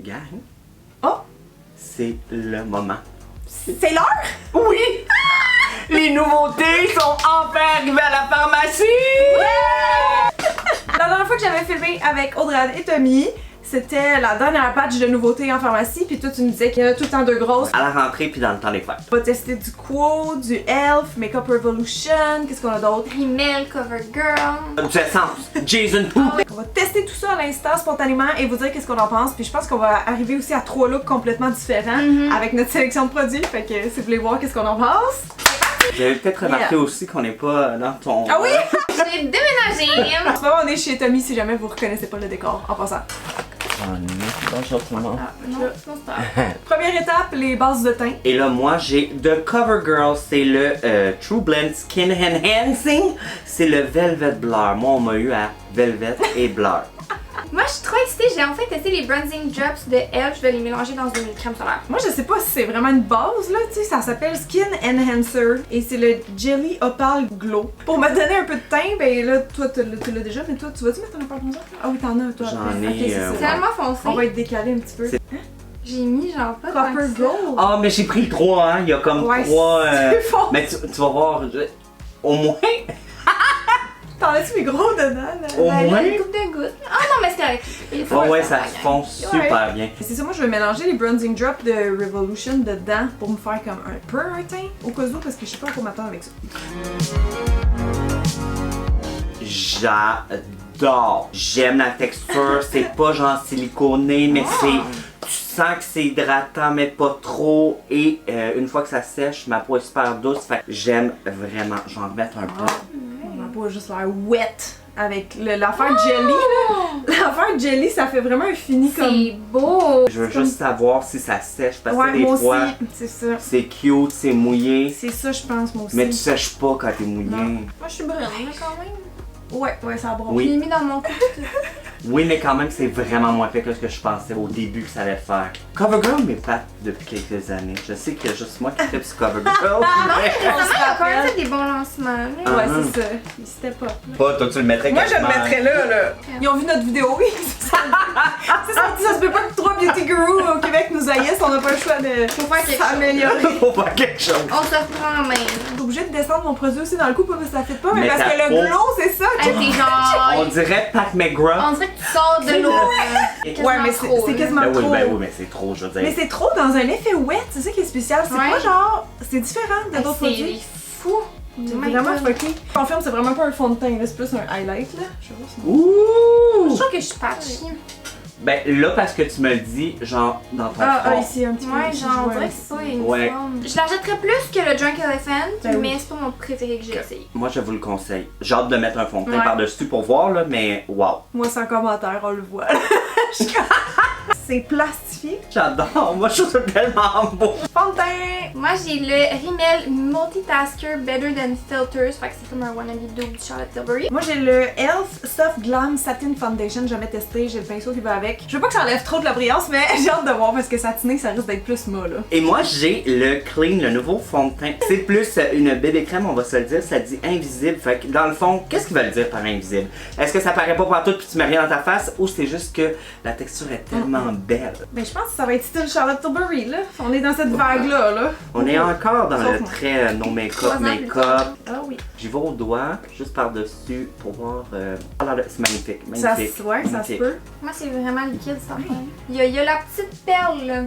Gang, Oh! c'est le moment. C'est l'heure? Oui! Les nouveautés sont enfin arrivées à la pharmacie! La dernière fois que j'avais filmé avec Audrey et Tommy, c'était la dernière patch de nouveautés en pharmacie, puis toi tu me disais qu'il y en a tout le temps deux grosses. À la rentrée puis dans le temps des fêtes. On va tester du Quo, du Elf, Makeup Revolution, qu'est-ce qu'on a d'autre? Rimmel, CoverGirl. Du essence, Jason Poo. On va tester tout ça à l'instant spontanément et vous dire qu'est-ce qu'on en pense. Puis je pense qu'on va arriver aussi à 3 looks complètement différents avec notre sélection de produits. Fait que si vous voulez voir qu'est-ce qu'on en pense. Vous avez peut-être remarqué aussi qu'on n'est pas dans ton... Ah oui! J'ai déménagé. En ce moment on est chez Tommy si jamais vous reconnaissez pas le décor en passant. Bonjour tout le monde. Non, c'est pas ça. Première étape, les bases de teint. Et là, moi, j'ai de CoverGirl, c'est le True Blend Skin Enhancing. C'est le Velvet Blur. Moi, on m'a eu à Velvet et Blur. Moi, je suis trop excitée. J'ai enfin testé les Bronzing Drops de Elf. Je vais les mélanger dans une crème solaire. Moi je sais pas si c'est vraiment une base là, tu sais, ça s'appelle Skin Enhancer et c'est le Jelly Opal Glow. Pour me donner un peu de teint, ben là, toi tu l'as déjà, mais toi tu vas-tu mettre un opal bronzer? Ah oui, t'en as toi. J'en après. ai, Ok, c'est ça. C'est tellement foncé. On va être décalé un petit peu. J'ai mis genre pas tant Copper que ça. Gold. Ah, mais j'ai pris le 3, hein. Il y a comme Ouais, 3... c'est fort. Mais tu vas voir, au moins... T'en as-tu mes gros dedans là? Au Ben, moins... là, une coupe de gouttes. Ah non, mais c'est correct. Il faut Oh ouais, le ça faire, se gang. fond super bien. C'est ça, moi je vais mélanger les bronzing drops de Revolution dedans pour me faire comme un peu un teint au cas où parce que je sais pas à quoi m'attendre avec ça. J'adore. J'aime la texture. C'est pas genre siliconé, mais c'est... Tu sens que c'est hydratant, mais pas trop. Et une fois que ça sèche, ma peau est super douce. Fait que j'aime vraiment. Je vais en remettre un peu. On va pas juste l'air wet avec l'affaire jelly là. L'affaire jelly, ça fait vraiment un fini comme... C'est beau. Je veux juste savoir si ça sèche parce que Ouais, des moi fois, aussi, c'est ça. c'est cute, c'est mouillé. C'est ça, je pense, moi aussi. Mais tu sèches pas quand t'es mouillé. Non. Moi, je suis brune là, quand même. Ouais, ça bronze. Oui. Je l'ai mis dans mon cou. Oui, mais quand même, c'est vraiment moins fait que ce que je pensais au début que ça allait faire. CoverGirl m'épate depuis quelques années. Je sais qu'il y a juste moi qui tripe sur CoverGirl. mais... Récemment, il a quand même fait des bons lancements. Là. Ouais, Ah. c'est ça. Il c'était pas. Pas, toi, tu le mettrais Moi, je le quasiment- mettrais là. Ils ont vu notre vidéo, oui. C'est sorti, ça se peut pas que 3 beauty gurus au Québec nous haïssent, on n'a pas le choix de Faut faire quelque chose. s'améliorer. Faut faire quelque chose. On se reprend en main. Je suis obligée de descendre mon produit aussi dans le cou, pas parce que ça fait pas, mais Mais parce ta que le peau- glow, c'est ça. Hey, t'es genre. On dirait Pat McGraw. On dirait que tu sors de l'eau. Ouais, mais c'est quasiment Ben oui, trop. ben oui, mais c'est trop, je veux Mais dire. c'est trop dans un effet wet, c'est ça qui est spécial. C'est Ouais. pas genre. C'est différent de d'autres C'est produits. fou. C'est Oh my vraiment God. fucké. Je confirme, c'est vraiment pas un fond de teint, là, c'est plus un highlight là. Je sais pas si- Je Ouh! trouve que je suis patchy. Ben là, parce que tu me le dis, genre, dans ton Ah, front. ici un petit peu. Ouais, ici, genre, je on vois dirait que ici. c'est pas une Ouais. forme. Je l'achèterais plus que le Drunk Elephant, Ben mais oui. c'est pas mon préféré que j'ai essayé. Moi, je vous le conseille. J'ai hâte de mettre un fond de teint Ouais. par-dessus pour voir, là, mais wow. Moi, sans commentaire, on le voit. C'est plastifié. J'adore. Moi, je trouve ça tellement beau. Fond de teint. Moi, j'ai le Rimmel Multitasker Better Than Filters, fait que c'est comme un wannabe double de Charlotte Tilbury. Moi, j'ai le Elf Soft Glam Satin Foundation. Jamais testé. J'ai le pinceau qui va avec. Je veux pas que ça enlève trop de la brillance, mais j'ai hâte de voir parce que satiné, ça risque d'être plus mat là. Et moi, j'ai le Clean, le nouveau fond de teint. C'est plus une bébé crème, on va se le dire. Ça dit invisible. Fait que dans le fond, qu'est-ce qu'ils veulent dire par invisible? Est-ce que ça paraît pas partout puis tu mets rien dans ta face ou c'est juste que la texture est tellement belle? Ben, je pense que ça va être style Charlotte Tilbury là. On est dans cette vague là. On est encore dans Sauf le moi. trait no make-up, 3 ans plus make-up. tard. Ah oui. J'y vais au doigt, juste par-dessus pour voir. Ah là là, c'est magnifique, Ça, magnifique. ouais, ça se magnifique. peut. Moi, c'est vraiment liquide, ça. Il y a la petite perle, là,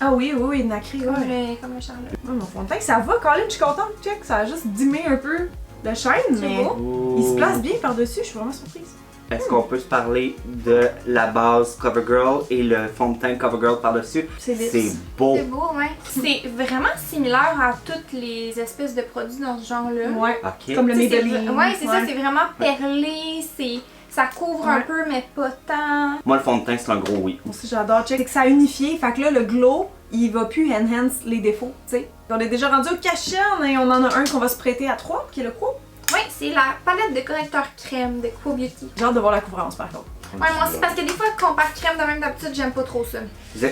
Ah oui, nacré, comme, ouais. comme le Charlotte. Oh, mon fond de teint, ça va, Colin, je suis contente. Check, ça a juste dimmé un peu le shine, mais beau. il se place bien par-dessus, je suis vraiment surprise. Est-ce qu'on peut se parler de la base CoverGirl et le fond de teint CoverGirl par-dessus? C'est lisse. C'est beau. C'est beau, ouais. C'est vraiment similaire à toutes les espèces de produits dans ce genre-là. Ouais. Ok. Comme le Tu sais, c'est Maybelline. ouais, c'est ça, c'est vraiment perlé, ça couvre un Ouais. peu, mais pas tant. Moi, le fond de teint, c'est un gros oui. Moi aussi, j'adore. Check, c'est que ça a unifié. Fait que là, le glow, il va plus enhance les défauts, tu sais. On est déjà rendu au cachet et on en a un qu'on va se prêter à 3, qui est le Quo. Ouais, c'est la palette de correcteur crème de Quo Beauty. J'ai hâte de voir la couvrance, par contre. Ouais, moi aussi, parce que des fois, compare crème de même d'habitude, j'aime pas trop ça.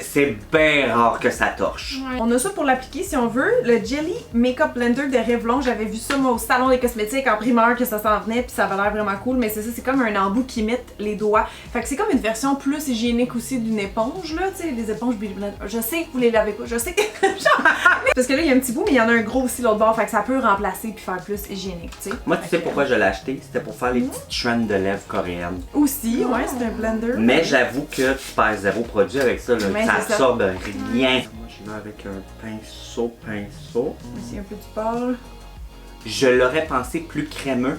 C'est bien rare que ça torche. Ouais. On a ça pour l'appliquer si on veut. Le Jelly Makeup Blender de Revlon, j'avais vu ça moi au salon des cosmétiques en primeur que ça s'en venait puis ça avait l'air vraiment cool. Mais c'est ça, c'est comme un embout qui imite les doigts. Fait que c'est comme une version plus hygiénique aussi d'une éponge là, tu sais, les éponges Beauty Blender. Je sais que vous les lavez pas, je sais que... Parce que là, il y a un petit bout, mais il y en a un gros aussi l'autre bord. Fait que ça peut remplacer puis faire plus hygiénique, tu sais. Moi, tu sais pourquoi je l'ai acheté? C'était pour faire les petites trends de lèvres coréennes. Aussi, ouais, c'est un blender. Mais j'avoue que tu perds zéro produit avec ça, là. Mais Ça c'est ça. absorbe rien. Moi, j'y vais avec un pinceau. Ici un peu du pâle. Je l'aurais pensé plus crémeux.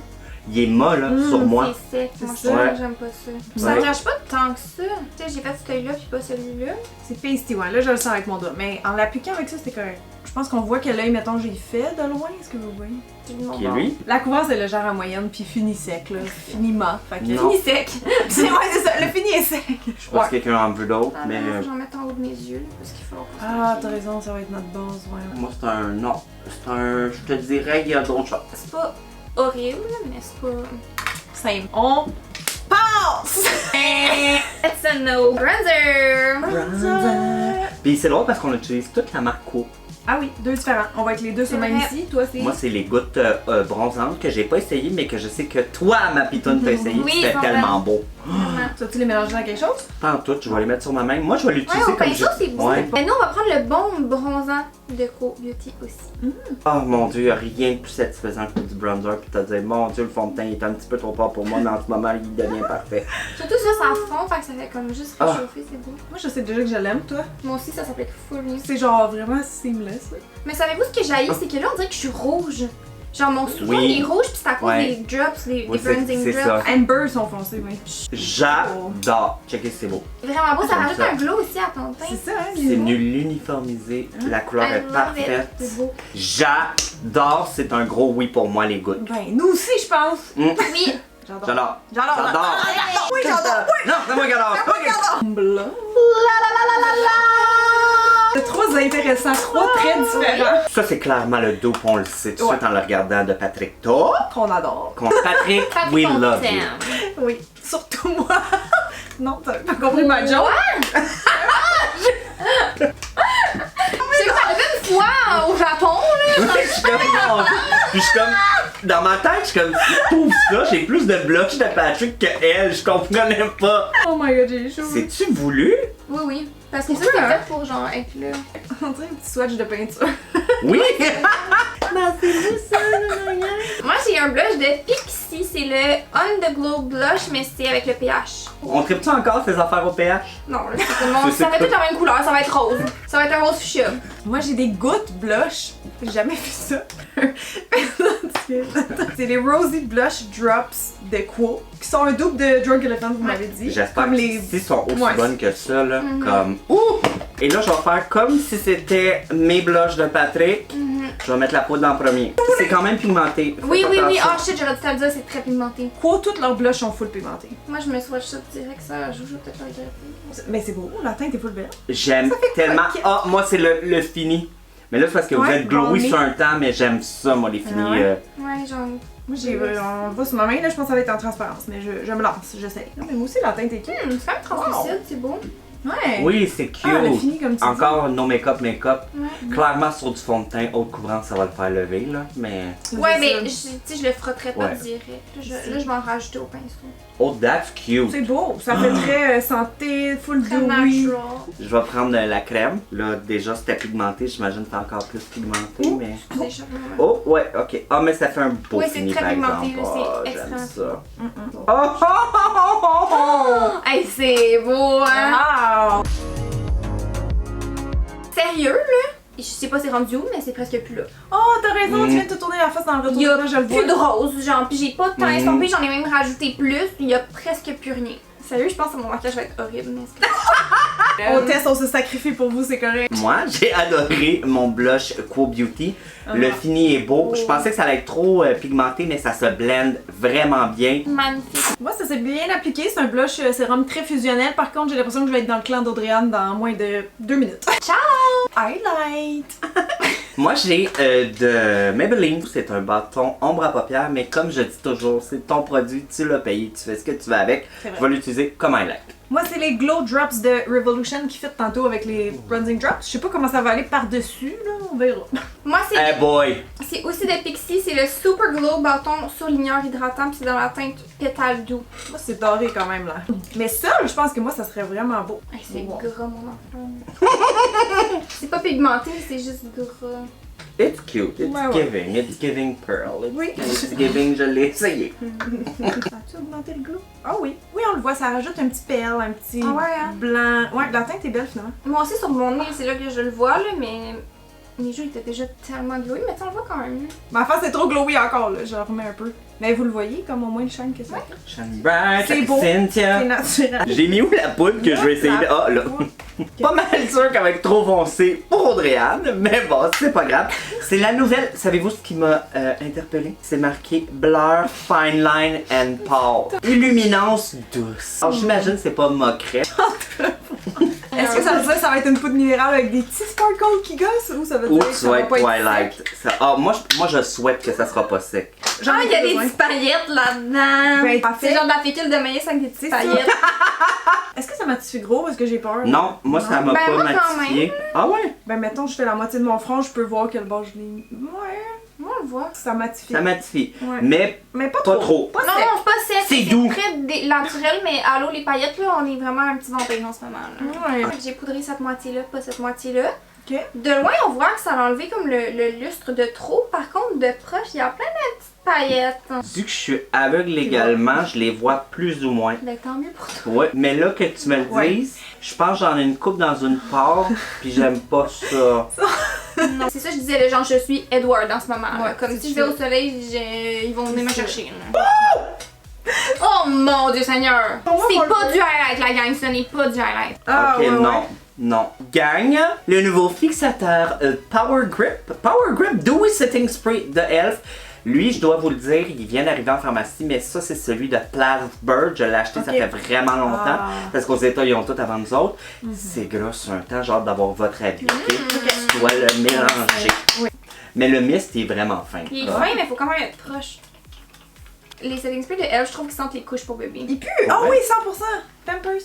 Il est molle là, sur moi. C'est sec, moi C'est je ça. j'aime pas ça. Ouais. Ça me gâche pas tant que ça. Tu sais, j'ai fait celui-là puis pas celui-là. C'est pasty, ouais. Là, je le sens avec mon doigt. Mais en l'appliquant avec ça, c'était correct. Je pense qu'on voit que l'œil, mettons, j'ai fait de loin. Est-ce que vous voyez? C'est du Qui est lui? La couvrance, c'est le genre à moyenne, puis fini sec, là. Finiment. Fait que... Non. Fini sec. c'est ouais, c'est ça. Le fini est sec. Je sais pas si quelqu'un en veut d'autres, Ah, mais mais j'en mets en haut de mes yeux, là, parce qu'il faut qu'on Ah, se t'as maquille. raison, ça va être notre base, ouais. moi c'est un non. C'est un. Je te dirais qu'il y a d'autres choses. C'est pas horrible, mais c'est pas... Simple. On passe! It's a no. Bronzer! Puis c'est drôle parce qu'on utilise toute la marque Quo. Ah oui, deux différents. On va être les deux sur le C'est même vrai. ici. Toi, c'est... Moi, c'est les gouttes bronzantes que j'ai pas essayé, mais que je sais que toi, ma pitoune, t'as essayé. Oui, C'était ils sont tellement beau. Vraiment. Tu vas-tu les mélanger dans quelque chose? Pas en tout, je vais les mettre sur ma main. Moi, je vais Ouais, l'utiliser au comme pinceau, c'est beau. Ouais. Mais nous, on va prendre le bon bronzant de Co Beauty aussi. Oh mon dieu, y a rien de plus satisfaisant que du bronzer puis t'as dit mon dieu le fond de teint est un petit peu trop fort pour moi mais en ce moment il devient parfait. Surtout ça, ça fond, fait que ça fait comme juste réchauffer, c'est beau. Moi, je sais déjà que je l'aime, toi. Moi aussi, ça s'appelle Full Nude. C'est genre vraiment seamless, là. Mais savez-vous ce que j'ai c'est que là, on dirait que je suis rouge. Genre, mon sous Oui. il est rouge, puis c'est à cause Ouais. des drops, des Oui, bronzing c'est drops. ça. Amber sont foncés, oui. J'adore. Checkez, c'est beau. Vraiment beau, ça J'aime rajoute ça. un glow aussi à ton teint. C'est ça, hein, C'est les venu l'uniformiser. La couleur I est love parfaite. it. C'est beau. J'adore. C'est un gros oui pour moi les gouttes. Ben, nous aussi, je pense. Oui. J'adore. J'adore. J'adore. J'adore. Oui, j'adore. Non, c'est moi qui adore. Blanc. C'est trop intéressant, trois traits différents Ça c'est clairement le dos, on le sait tout de suite en le regardant de Patrick To. qu'on adore. Patrick, we on love you. t'aime. Oui, surtout moi. Non, t'as pas compris ma joke? C'est quoi, arrivé une fois au Japon, là? Je suis comme non. Puis je suis comme dans ma tête, je suis comme pauvre ça, j'ai plus de blush de Patrick que elle, je comprenais pas. Oh my god, j'ai chaud. C'est-tu voulu? Oui, oui. Parce que ça, Pourquoi, c'est hein? fait pour genre être là. On dirait un petit swatch de peinture. Oui! Moi, j'ai un blush de Pixie, c'est le On The Glow Blush, mais c'est avec le pH. On tripe-tu encore ces affaires au pH? Non, là, c'est tout le monde. C'est Ça fait quoi? toute la même couleur, ça va être rose. Ça va être un rose fuchsia. Moi, j'ai des gouttes blush. J'ai jamais vu ça. C'est les Rosy Blush Drops de Quo, qui sont un double de Drunk Elephant, vous m'avez dit. J'espère Comme que les... celles-ci sont aussi Ouais. bonnes que ça, là. Mhm. Comme. Ouh! Et là, je vais faire comme si c'était mes blushs de Patrick. Je vais mettre la poudre en premier. C'est quand même pigmenté. Faites Oui, oui, oui. attention. Oh shit, j'aurais dû te le dire, c'est très pigmenté. Quo, toutes leurs blushs sont full pigmentés. Moi, je me swatch ça direct, ça. Je vais peut-être le regretter. Mais c'est beau, la teinte est full belle. J'aime tellement. coquette. Ah, moi, c'est le fini. Mais là, c'est parce que vous Ouais, êtes glowy brownie. sur un temps, mais j'aime ça, moi, les finis. Ah ouais? Ouais, genre. Moi, on va sur ma main, là, je pense que ça va être en transparence, mais je me lance, j'essaie. Non, mais moi aussi, la teinte est cute. C'est quand même translucide, c'est beau. Ouais. Oui, c'est cute. Ah, le fini comme tu Encore no make-up. Ouais. Clairement, sur du fond de teint, haute couvrance, ça va le faire lever, là. Mais. dis. Ouais, C'est mais ça. tu sais, je le frotterais pas Ouais. direct. Là, je vais en rajouter au pinceau. Oh, that's cute. C'est beau, ça fait très santé, full Très dewy. natural. Je vais prendre la crème. Là, déjà, c'était pigmenté. J'imagine que c'est encore plus pigmenté, Ouh. mais. C'est chaud. Oh, ouais, ok. Ah, mais ça fait un beau Oui, c'est fini, très par pigmenté, exemple. là, c'est Ah, j'aime extrêmement ça. Mm-mm. Oh, oh, oh, oh, oh. Hey, c'est beau, hein? Wow! Sérieux, là? Je sais pas c'est rendu où, mais c'est presque plus là. Oh, t'as raison, tu viens de te tourner la face dans le retour. Il y a Là, je le vois. plus de rose, genre, pis j'ai pas tant Mm. estompé, j'en ai même rajouté plus, il y a presque plus rien. Sérieux, je pense que mon maquillage va être horrible, mais c'est On teste, on se sacrifie pour vous, c'est correct. Moi, j'ai adoré mon blush Quo Beauty. Le Ah. fini est beau. Je pensais que ça allait être trop pigmenté, mais ça se blende vraiment bien. magnifique. Moi, ça s'est bien appliqué. C'est un blush sérum très fusionnel. Par contre, j'ai l'impression que je vais être dans le clan d'Audrey-Anne dans moins de 2 minutes. Ciao! Highlight! Moi, j'ai de Maybelline. C'est un bâton ombre à paupières, mais comme je dis toujours, c'est ton produit, tu l'as payé, tu fais ce que tu veux avec. C'est vrai. Je vais l'utiliser comme highlight. Moi, c'est les Glow Drops de Revolution qui fit tantôt avec les Bronzing Drops. Je sais pas comment ça va aller par-dessus, là, on verra. Moi, Hey boy! c'est aussi de Pixi, c'est le Super Glow bâton surligneur hydratant, puis c'est dans la teinte pétale doux. Moi, c'est doré quand même, là. Mais ça, je pense que moi, ça serait vraiment beau. Hey, c'est Wow. gras, mon enfant. C'est pas pigmenté, c'est juste gras. It's cute, it's Ouais, ouais. giving, it's giving pearl. Oui. It's giving, je l'ai essayé. As-tu augmenté le glow? Ah oui. Oui, on le voit, ça rajoute un petit perle, un petit Ah ouais, hein? blanc. Ouais, la teinte est belle finalement. Moi aussi, sur mon nez, c'est là que je le vois, là, mais mes joues étaient déjà tellement glowy, mais tu on le voit quand même. Ma face est trop glowy encore, là. Je la remets un peu. Mais vous le voyez, comme au moins le shine que ça fait. Shine bright, C'est like beau. C'est Cynthia. naturel. J'ai mis où la poudre que je vais essayer de... Ah, là. Pas mal sûr qu'elle va être trop foncée pour Audrey-Anne, mais bon, c'est pas grave. C'est la nouvelle. Savez-vous ce qui m'a interpellé? C'est marqué Blur, Fine Line and Pale. Illuminance douce. Alors j'imagine que c'est pas moquerie. Est-ce que ça veut dire que ça va être une poudre minérale avec des petits sparkles qui gossent ou ça veut Ou dire que tu ça vas va être pas être Twilight. sec? Ça- Ah, moi, je souhaite que ça sera pas sec. J'en Ah, ai il y a pas des besoin. petites paillettes là-dedans. Ben, C'est parfait. genre de la fécule de maïs avec des petites C'est ça. paillettes. Est-ce que ça matifie gros parce que j'ai peur? Non, moi ça m'a Ben, pas moi, quand matifié. Ah ouais? Ben mettons je fais la moitié de mon front, je peux voir quel bord je l'ai. Ouais, Moi, on le voit. ça matifie. Ça matifie. Ouais. Mais Mais pas pas trop. trop. Pas Non, sec. non, c'est pas sec. C'est doux. très naturel, mais allô, les paillettes, là, on est vraiment un petit vampire en ce moment. Là. Ouais. Fait que j'ai poudré cette moitié-là, pas cette moitié-là. Ok. De loin, on voit que ça a enlevé comme le lustre de trop. Par contre, de proche, il y a plein de petites paillettes. vu que je suis aveugle également, je les vois plus ou moins. Ben, tant mieux pour toi. Ouais, mais là que tu me le Ouais. dises, je pense que j'en ai une coupe dans une part, puis j'aime pas ça. Non, c'est ça, je disais, le genre, je suis Edward en ce moment. là. Ouais, Comme c'est si je vais ça. au soleil, ils vont venir me C'est ça. chercher. là. Oh mon Dieu Seigneur! Ouais, C'est on le pas voit. du highlight, la gang, ce n'est pas du highlight. Ah, Ok, ouais, non. ouais. Non. Gagne le nouveau fixateur Power Grip. Power Grip Dewy Setting Spray de ELF. Lui, je dois vous le dire, il vient d'arriver en pharmacie, mais ça, c'est celui de Bird. Je l'ai acheté, ça Ok. fait vraiment longtemps. Ah. Parce qu'aux États, ils ont tout avant nous autres. C'est gras sur un temps, j'ai hâte d'avoir votre avis. ok? Tu dois le mélanger. Oui. Mais le mist est vraiment fin. Il est quoi. fin, mais faut quand même être proche. Les setting sprays de elle, je trouve qu'ils sentent les couches pour bébé. Il pue! Ah Ouais. oui, 100%! Pampers!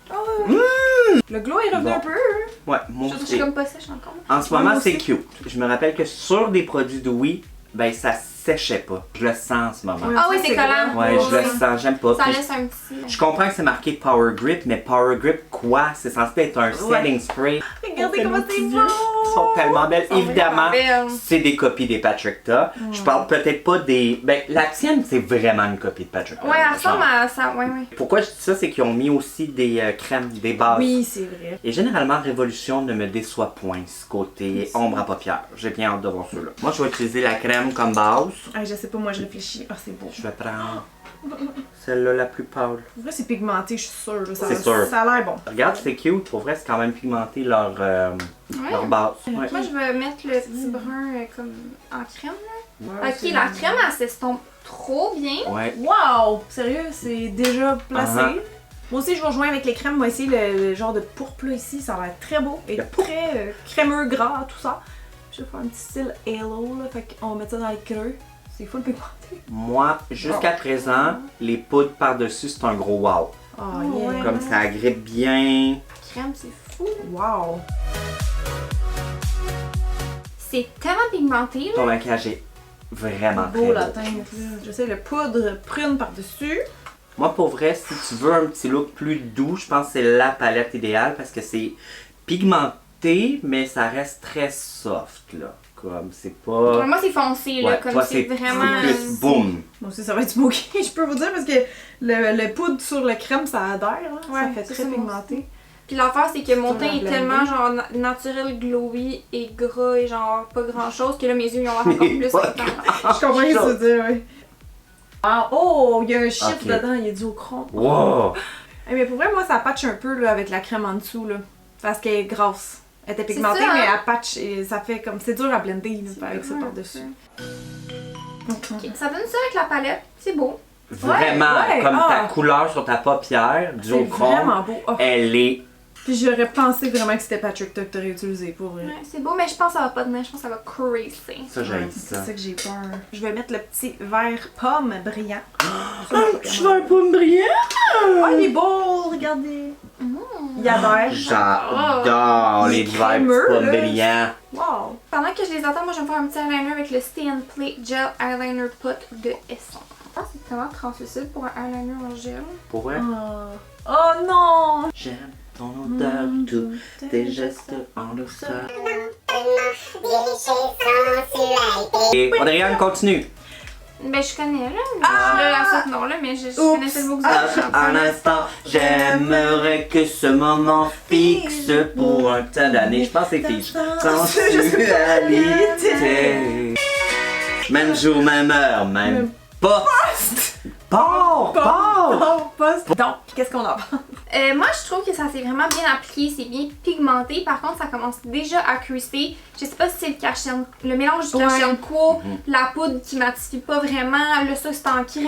Ah ouais. Le glow est revenu Bon. un peu. Ouais, moi Je aussi. suis comme pas sèche encore. En ce Ouais, moment, moi c'est aussi. cute. Je me rappelle que sur des produits Dewy, ben ça séchait pas. Je le sens en ce moment. Ouais. Ah oui, Ça, c'est c'est collant. vrai. Ouais, je le Ouais. sens, j'aime pas. Ça Puis laisse un petit. je comprends que c'est marqué Power Grip, mais Power Grip quoi? C'est censé être un Ouais. setting spray. Regardez On fait comment nos c'est petits beau! yeux. Ils sont tellement belles. Ils sont Évidemment, vraiment belles. c'est des copies des Patrickta. Je parle peut-être pas des... Ben, la tienne, c'est vraiment une copie de Patrickta. Ouais, elle genre. ressemble à ça. Ouais, ouais. Pourquoi je dis ça? C'est qu'ils ont mis aussi des crèmes, des bases. Oui, c'est vrai. Et généralement, Révolution ne me déçoit point ce côté ombre à paupières. J'ai bien hâte de voir ceux-là. Moi, je vais utiliser la crème comme base. Ah, je sais pas, moi je réfléchis. Ah, c'est beau. Je vais prendre celle-là la plus pâle. En vrai, c'est pigmenté, je suis sûre. là. Ça, C'est sûr. Ça a l'air bon. Regarde, c'est cute. Pour vrai, c'est quand même pigmenté leur base. Ouais. Moi, je vais mettre le petit brun comme en crème. Là. Ouais, Ok, c'est- la crème, elle s'estompe trop bien. Ouais. Wow! Sérieux, c'est déjà placé. Uh-huh. Moi aussi, je vais rejoindre avec les crèmes. Moi, ici, le genre de pourpre là, ici, ça a l'air très beau. Et Le pourpre. très crémeux, gras, tout ça. Je vais faire un petit style halo, là. Fait qu'on va mettre ça dans les creux. C'est full pigmenté. Moi, jusqu'à présent, les poudres par-dessus, c'est un gros wow. Oh, ouais. yeah. Comme ça agrippe bien. La crème, c'est fou. Wow! C'est tellement pigmenté, là. Ton maquillage est vraiment très Beau beau. la teinte, là. Je sais, le poudre prune par-dessus. Moi, pour vrai, si tu veux un petit look plus doux, je pense que c'est la palette idéale parce que c'est pigmenté, mais ça reste très soft, là. Comme, c'est pas... Moi, c'est foncé, là. Ouais, Comme toi, c'est vraiment. plus boum. Moi aussi, ça va être smoky, je peux vous dire, parce que le poudre sur le crème, ça adhère, là. Ouais, ça fait c'est très ça, moi pigmenté. Puis l'affaire, c'est que mon Sur teint la est blender. tellement genre naturel, glowy et gras et genre pas grand chose que là, mes yeux ils ont l'air encore plus Pas intenses. Je comprends ce que tu veux dire, oui. Ah, oh, il y a un chiffre Ok. dedans, il y a du au chrome. Wow! Eh, mais pour vrai, moi, ça patch un peu là, avec la crème en dessous, là. Parce qu'elle est grasse. Elle était C'est pigmentée, ça, hein? mais elle patch et ça fait comme. C'est dur à blender là, avec ça Ouais, par-dessus. Ok, ça donne ça avec la palette, c'est beau. Vraiment, ouais, comme ah. ta couleur sur ta paupière, du C'est au chrome, vraiment beau. Oh, elle est Puis j'aurais pensé vraiment que c'était Patrick Tuck que t'aurais utilisé pour vrai. Ouais, c'est beau, mais je pense que ça va pas tenir. Je pense que ça va crazy. Ça, j'ai C'est ça. ça que j'ai peur. Je vais mettre le petit verre pomme brillant. Un petit verre pomme brillant! Oh, il est beau, regardez. Il adhère. J'adore les verres crémeux, pommes là. brillants. Wow. Pendant que je les attends, moi je vais me faire un petit eyeliner avec le Stay and Play Gel Eyeliner Pot de Essence. Ah, c'est tellement translucide pour un eyeliner en gel. Pour vrai? Oh non! J'aime ton odeur, tous tes gestes en douceur. Et Audrey-Anne, continue. Ben, je connais là. Là, ce nom-là, mais je connaissais le beau que vous avez chanté. Un instant, j'aimerais que ce moment fixe pour un tas d'années. Je pense que c'est fixe. Sensualité. Même jour, même heure, même poste. Poste. Donc, qu'est-ce qu'on a? Moi, je trouve que ça s'est vraiment bien appliqué, c'est bien pigmenté. Par contre, ça commence déjà à crisser. Je sais pas si c'est le mélange du cachet co, la poudre qui matifie pas vraiment, le ça c'est en crème.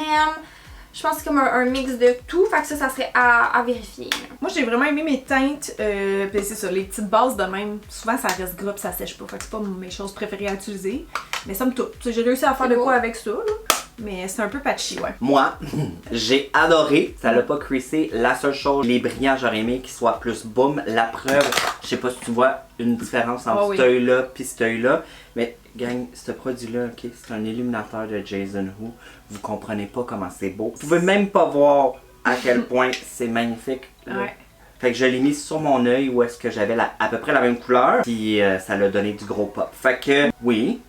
Je pense que c'est comme un mix de tout, fait que ça serait à vérifier. Moi, j'ai vraiment aimé mes teintes. Puis c'est ça, les petites bases de même. Souvent, ça reste gras pis ça sèche pas. Fait que c'est pas mes choses préférées à utiliser. Mais ça me touche. J'ai réussi à faire de quoi avec ça, là. Mais c'est un peu patchy, ouais. Moi, j'ai adoré. Ça l'a pas crissé. La seule chose, les brillants, j'aurais aimé qu'ils soient plus boum. La preuve, je sais pas si tu vois une différence entre cet œil-là pis cet œil-là. Mais, gang, ce produit-là, ok, c'est un illuminateur de Jason Who. Vous comprenez pas comment c'est beau. Vous pouvez même pas voir à quel point c'est magnifique. Là. Ouais. Fait que je l'ai mis sur mon œil où est-ce que j'avais à peu près la même couleur. Puis ça l'a donné du gros pop. Fait que, oui.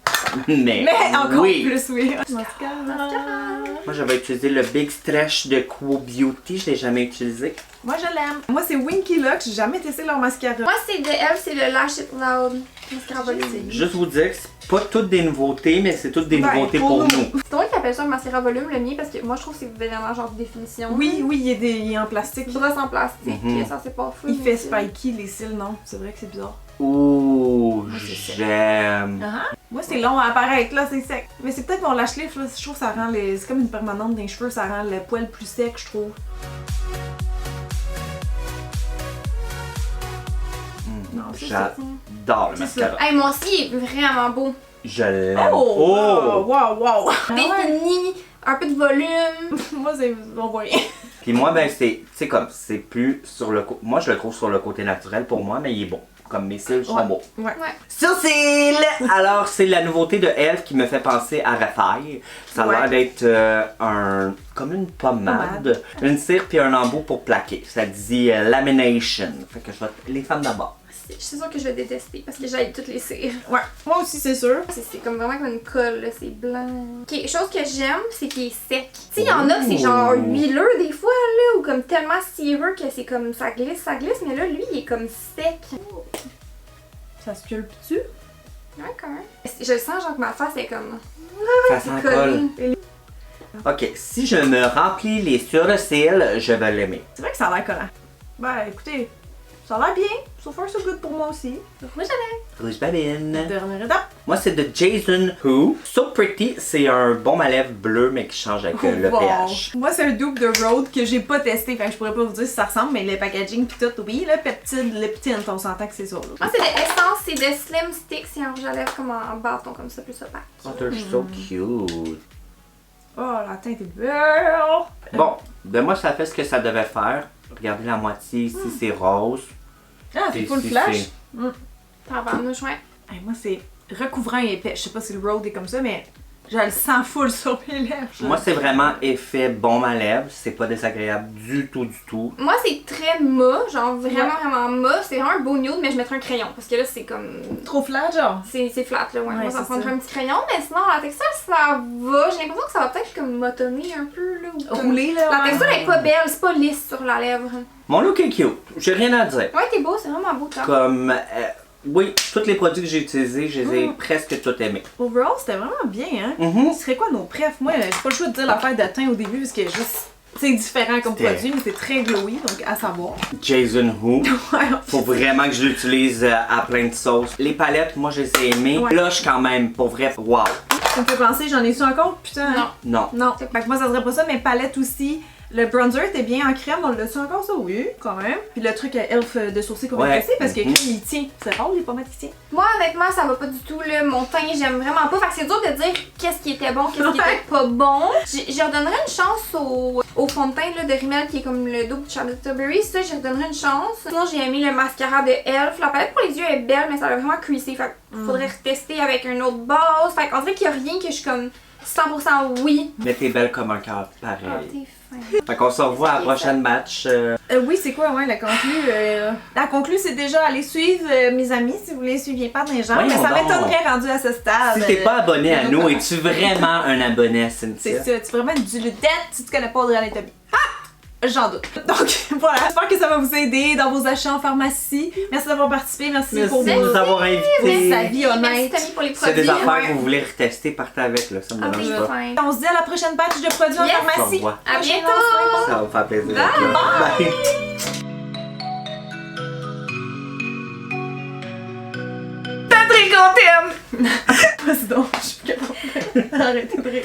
Mais encore oui. plus, oui. Moi, j'avais utilisé le Big Stretch de Quo Beauty. Je l'ai jamais utilisé. Moi, je l'aime. Moi, c'est Winky Lux. J'ai jamais testé leur mascara. Moi, c'est de elle, c'est le Lash It Loud mascara volume. Juste vous dire que c'est pas toutes des nouveautés, mais c'est toutes des nouveautés pour nous. C'est drôle qu'ils appellent ça un mascara volume, le mien, parce que moi, je trouve que c'est vraiment genre de définition. Oui, il est en plastique. Brosse en plastique, ça c'est pas fou. Il fait spiky les cils, non? C'est vrai que c'est bizarre. Ouh, j'aime. Moi, c'est long à apparaître, là, c'est sec. Mais c'est peut-être mon lash lift, là. Je trouve que ça rend les. C'est comme une permanente dans les cheveux, ça rend le poil plus sec, je trouve. Non, J'adore le mascara. Hey, moi aussi, il est vraiment beau. Je l'aime. Oh! Wow! Défini, un peu de volume. Moi, c'est. On voit rien. Puis moi, ben, c'est comme, c'est plus sur le côté. Moi, je le trouve sur le côté naturel pour moi, mais il est bon. Comme mes cils sont beaux. Ouais. Sourcils! Alors, c'est la nouveauté de Elf qui me fait penser à Raphaël. Ça a l'air d'être comme une pommade, une cire puis un embout pour plaquer. Ça dit lamination. Fait que je vais les femmes d'abord. Je suis sûre que je vais détester parce que j'aille toutes les cires. Ouais, moi aussi, c'est sûr. C'est comme vraiment comme une colle, là, c'est blanc. Ok, chose que j'aime, c'est qu'il est sec. Tu sais, il y en a, c'est genre huileux des fois, là, ou comme tellement cireux que c'est comme ça glisse, mais là, lui, il est comme sec. Ça se pulpe-tu? Ouais, quand même. Je le sens, genre que ma face est comme. Ça s'en colle. Ok, si je me remplis les sourcils, je vais l'aimer. C'est vrai que ça a l'air collant. Ben, écoutez, ça a l'air bien. So far, so good pour moi aussi. Rouge à lèvres. Rouge babine. Dernière étape. Moi, c'est de Jason Who. So Pretty, c'est un baume à lèvres bleu, mais qui change avec le Wow. pH. Moi, c'est un double de Rhode que j'ai pas testé. Fait que je pourrais pas vous dire si ça ressemble, mais le packaging pis tout, oui, le peptide, on s'entend que c'est ça. Là. Moi, c'est de Essence, c'est de Slim Stick, c'est un rouge à lèvres comme en bâton, comme ça, plus opaque. Oh, they're so cute. Oh, la teinte est belle! Bon, ben moi, ça fait ce que ça devait faire. Regardez la moitié ici, c'est rose. Ah, c'est full Ici, flash! Tabarnouche, ouais. Hey, moi, c'est recouvrant et épais. Je sais pas si le Rhode est comme ça, mais je le sens full sur mes lèvres. Moi, c'est vraiment effet baume à lèvres. C'est pas désagréable du tout. Moi, c'est très mat, genre vraiment mat. C'est vraiment un beau nude, mais je mettrais un crayon parce que là, c'est comme. Trop flat, genre? C'est flat, là, ouais. Moi, ça c'est prendrait ça. un petit crayon, mais sinon, la texture, ça va. J'ai l'impression que ça va peut-être comme motonner un peu, là. Ou comme... Rouler, là. La ouais. texture est pas belle, c'est pas lisse sur la lèvre. Mon look est cute. J'ai rien à dire. Ouais, t'es beau, c'est vraiment beau, toi. Comme, oui, tous les produits que j'ai utilisés, je les ai presque tous aimés. Overall, c'était vraiment bien, hein? Ce serait quoi nos prefs? Moi, j'ai pas le choix de dire l'affaire de teint au début parce que juste. C'est différent comme produit, mais c'est très glowy, donc à savoir. Jason Who. Ouais, Faut vraiment que je l'utilise à plein de sauces. Les palettes, moi, je les ai aimées. Ouais. Blush quand même, pour vrai, wow. ça me fait penser, j'en ai su encore? Putain. Non. Non. Non. Fait que moi, ça serait pas ça, mais palette aussi. Le bronzer était bien en crème, on l'a-tu encore ça? Oui, quand même. Puis le truc Elf de sourcil qu'on va Ouais. tester parce que crème, il tient. C'est rare les pommettes qui tiennent. Moi, honnêtement, ça va pas du tout, là. Mon teint, j'aime vraiment pas. Fait que c'est dur de dire qu'est-ce qui était bon, qu'est-ce qui était pas bon. Je redonnerais une chance au fond de teint là, de Rimmel qui est comme le double Charlotte Tilbury. Ça, je redonnerais une chance. Sinon, j'ai aimé le mascara de Elf. La palette pour les yeux est belle, mais ça va vraiment creasé. Fait que faudrait retester avec un autre base. Fait qu'on dirait qu'il y a rien que je suis comme 100% oui. Mais t'es belle comme un cœur, Ah, pareil. t'es fin. Fait qu'on se revoit à la prochaine match. Oui, c'est quoi, ouais, la conclue? La conclue, c'est déjà aller suivre mes amis si vous les suiviez pas dans les gens. Voyons Mais ça donc. m'étonnerait rendu à ce stade. Si t'es pas abonné à nous, es-tu vraiment un abonné à Cynthia? C'est ça, tu es vraiment du ludette si tu connais pas Audrey Anatomie. Ah! J'en doute. Donc voilà, j'espère que ça va vous aider dans vos achats en pharmacie. Merci d'avoir participé, merci pour Merci de nous avoir Merci, invités. sa vie Merci honnête. Tammy pour les Si c'est produits. des affaires Ouais. que vous voulez retester, partez avec, là. Ça me Ah, dérange t'es pas. fin. On se dit à la prochaine batch de produits en Yes. Au pharmacie. revoir. À Prochaine bientôt. lancement. Ça va me faire plaisir. Bye. Bye. Patrick, on t'aime! Vas-y donc, je suis plus capable. Arrêtez de rire.